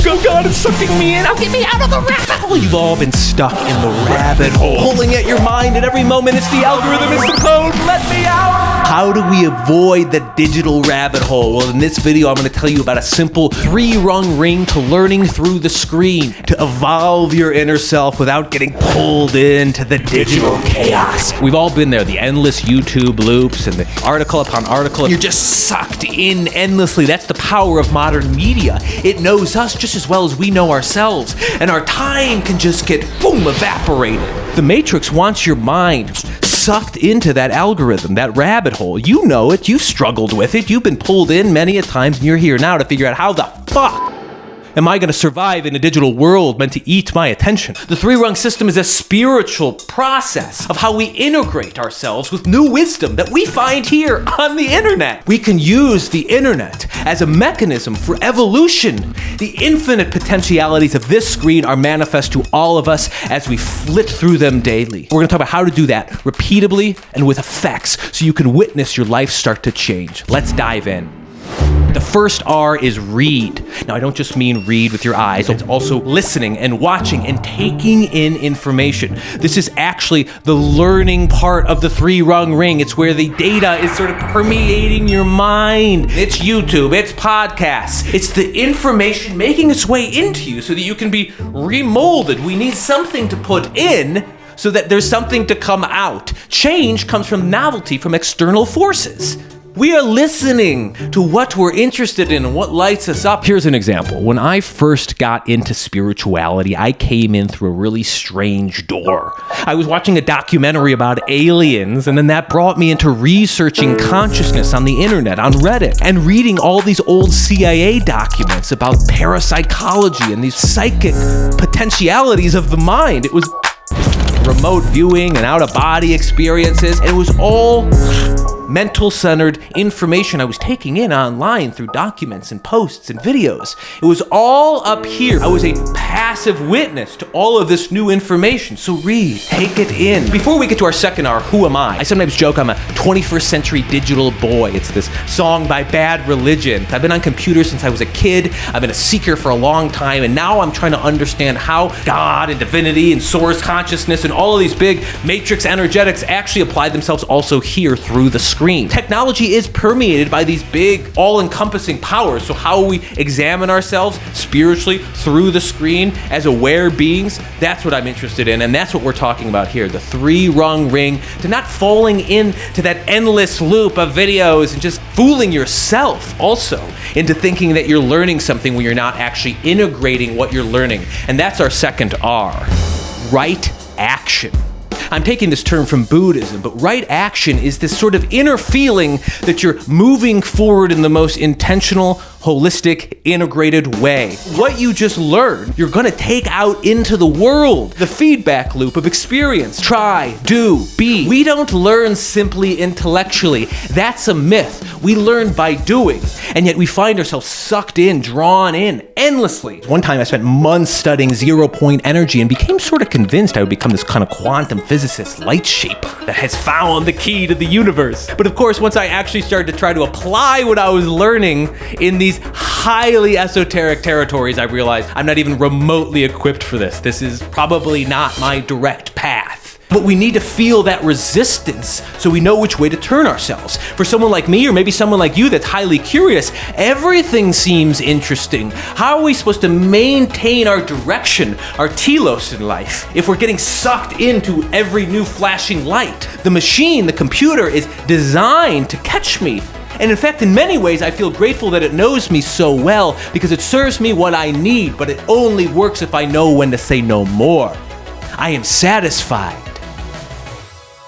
Oh God, it's sucking me in. Get me out of the rabbit hole. You've all been stuck in the rabbit hole, pulling at your mind at every moment. It's the algorithm, it's the code. Let me out. How do we avoid the digital rabbit hole? Well, in this video, I'm going to tell you about a simple 3-rung ring to learning through the screen to evolve your inner self without getting pulled into the digital chaos. We've all been there, the endless YouTube loops and the article upon article. You're just sucked in endlessly. That's the power of modern media. It knows us just as well as we know ourselves, and our time can just get, boom, evaporated. The Matrix wants your mind sucked into that algorithm, that rabbit hole. You know it, you've struggled with it, you've been pulled in many a times, and you're here now to figure out how the fuck am I going to survive in a digital world meant to eat my attention? The 3-rung system is a spiritual process of how we integrate ourselves with new wisdom that we find here on the internet. We can use the internet as a mechanism for evolution. The infinite potentialities of this screen are manifest to all of us as we flit through them daily. We're going to talk about how to do that repeatedly and with effects so you can witness your life start to change. Let's dive in. The first R is read. Now, I don't just mean read with your eyes. It's also listening and watching and taking in information. This is actually the learning part of the 3-rung ring. It's where the data is sort of permeating your mind. It's YouTube, it's podcasts. It's the information making its way into you so that you can be remolded. We need something to put in so that there's something to come out. Change comes from novelty, from external forces. We are listening to what we're interested in and what lights us up. Here's an example. When I first got into spirituality, I came in through a really strange door. I was watching a documentary about aliens, and then that brought me into researching consciousness on the internet, on Reddit, and reading all these old CIA documents about parapsychology and these psychic potentialities of the mind. It was remote viewing and out-of-body experiences, and it was all mental-centered information I was taking in online through documents and posts and videos. It was all up here. I was a passive witness to all of this new information. So read, take it in. Before we get to our second R, who am I? I sometimes joke I'm a 21st century digital boy. It's this song by Bad Religion. I've been on computers since I was a kid. I've been a seeker for a long time, and now I'm trying to understand how God and divinity and source consciousness and all of these big matrix energetics actually apply themselves also here through the screen. Technology is permeated by these big, all-encompassing powers. So how we examine ourselves spiritually through the screen as aware beings, that's what I'm interested in, and that's what we're talking about here. The 3-rung ring to not falling into that endless loop of videos and just fooling yourself also into thinking that you're learning something when you're not actually integrating what you're learning. And that's our second R, right action. I'm taking this term from Buddhism, but right action is this sort of inner feeling that you're moving forward in the most intentional, holistic, integrated way. What you just learned, you're gonna take out into the world. The feedback loop of experience. Try, do, be. We don't learn simply intellectually. That's a myth. We learn by doing, and yet we find ourselves sucked in, drawn in endlessly. One time I spent months studying 0-point energy and became sort of convinced I would become this kind of quantum physicist, light shaper that has found the key to the universe. But of course, once I actually started to try to apply what I was learning in these highly esoteric territories, I realized I'm not even remotely equipped for this. This is probably not my direct path. But we need to feel that resistance so we know which way to turn ourselves. For someone like me, or maybe someone like you that's highly curious, everything seems interesting. How are we supposed to maintain our direction, our telos in life, if we're getting sucked into every new flashing light? The machine, the computer, is designed to catch me. And in fact, in many ways, I feel grateful that it knows me so well because it serves me what I need, but it only works if I know when to say no more. I am satisfied.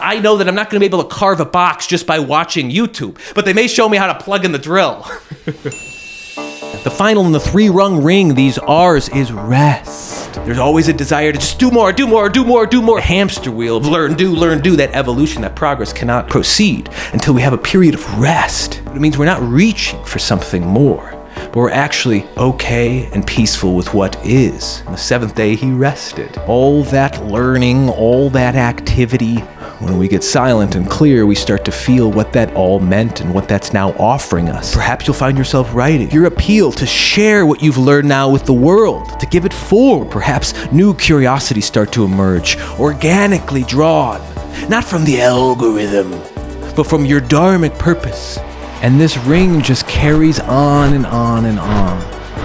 I know that I'm not going to be able to carve a box just by watching YouTube, but they may show me how to plug in the drill. The final in the 3-rung ring, these R's, is rest. There's always a desire to just do more, do more, do more, do more. Hamster wheel of learn, do, that evolution, that progress cannot proceed until we have a period of rest. It means we're not reaching for something more, but we're actually okay and peaceful with what is. On the 7th day, he rested. All that learning, all that activity When we get silent and clear, we start to feel what that all meant and what that's now offering us. Perhaps you'll find yourself writing your appeal to share what you've learned now with the world, to give it forward. Perhaps new curiosities start to emerge, organically drawn, not from the algorithm, but from your dharmic purpose. And this ring just carries on and on and on.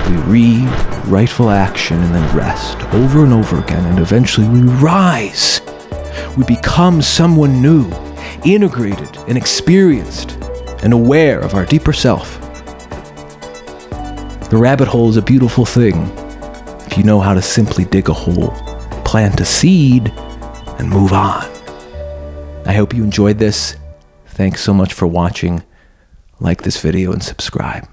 We read rightful action and then rest over and over again, and eventually we rise. We become someone new, integrated and experienced, and aware of our deeper self. The rabbit hole is a beautiful thing if you know how to simply dig a hole, plant a seed, and move on. I hope you enjoyed this. Thanks so much for watching. Like this video and subscribe.